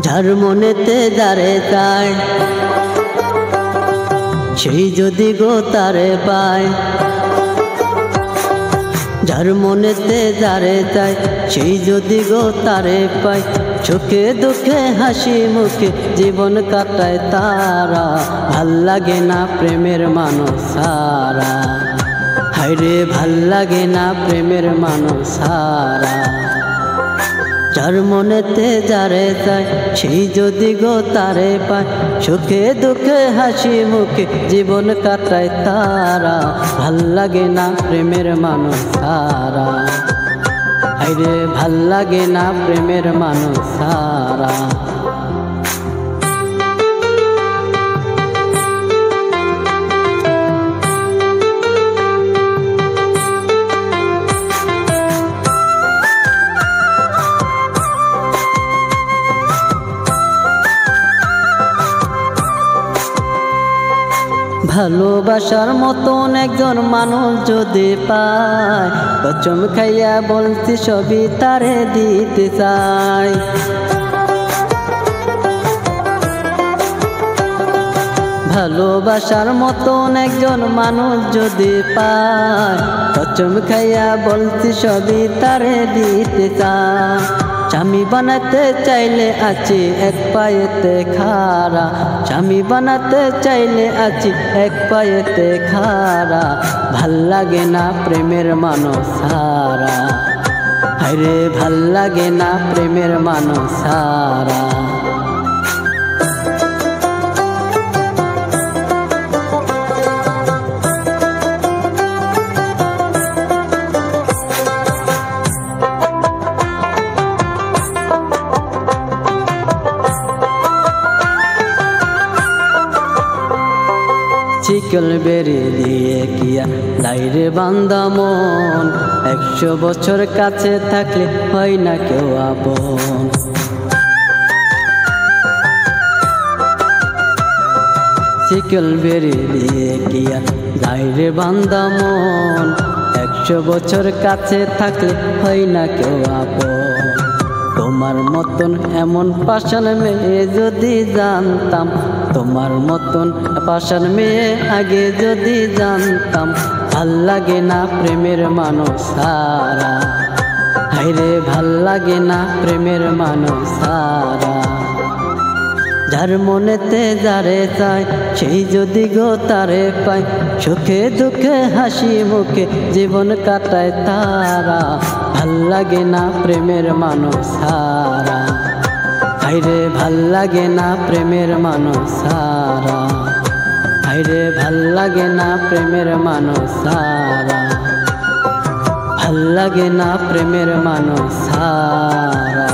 যার মনেতে যারে চায় সেই যদি গো তারে পায়, যার মনেতে যারে চায় সেই যদি গো তারে পায়, সুখে দুঃখে হাসি মুখে জীবন কাটায় তারা। ভাল লাগে না প্রেমের মানুষ সারা, হায়রে ভাল লাগে না প্রেমের মানুষ সারা। যার মনেতে যারে চায় সেই যদি গো তারে পায়, সুখে দুঃখে হাসি মুখে জীবন কাটায় তারা। ভাল লাগে না প্রেমের মানুষ সারা, হায়রে ভাল লাগে না প্রেমের মানুষ সারা। ভালোবাসার মতন একজন মানুষ যদি পায়, কসম খাইয়া বলছি সবই তারে দিতে চাই। ভালোবাসার মতন একজন মানুষ যদি পায়, কসম খাইয়া বলছি সবই তারে দিতে চাই। স্বামী বানাতে চাইলে আছি এক পায়েতে খাড়া, স্বামী বানাতে চাইলে আছি এক পায়েতে খাড়া। ভাল লাগে না প্রেমের মানুষ সারা, হায়রে ভাল লাগে না প্রেমের মানুষ সারা। শিকল বেরি দিয়ে কিয়া লাইরে বান্দা মন, 100 বছর কাছে থাকলে হয় না কেউ আপন। শিকল বেরি দিয়ে কিয়া লাইরে বান্দা মন, 100 বছর কাছে থাকলে হয় না কেউ আপন। তোমার মতন এমন পাষাণ মেয়ে যদি জানতাম, তোমার মতন পাষাণ মেয়ে আগে যদি জানতাম। ভাল লাগে না প্রেমের মানুষ সারা, হায়রে ভাল লাগে না প্রেমের মানুষ সারা। যার মনেতে যারে চায় সেই যদি গো তারে পায়, সুখে দুঃখে হাসি মুখে জীবন কাটায় তারা। ভাল লাগে না প্রেমের মানুষ সারা, হায়রে ভাল লাগে না প্রেমের মানুষ সারা, হায়রে ভাল লাগে না প্রেমের মানুষ সারা, ভাল লাগে না প্রেমের মানুষ সারা।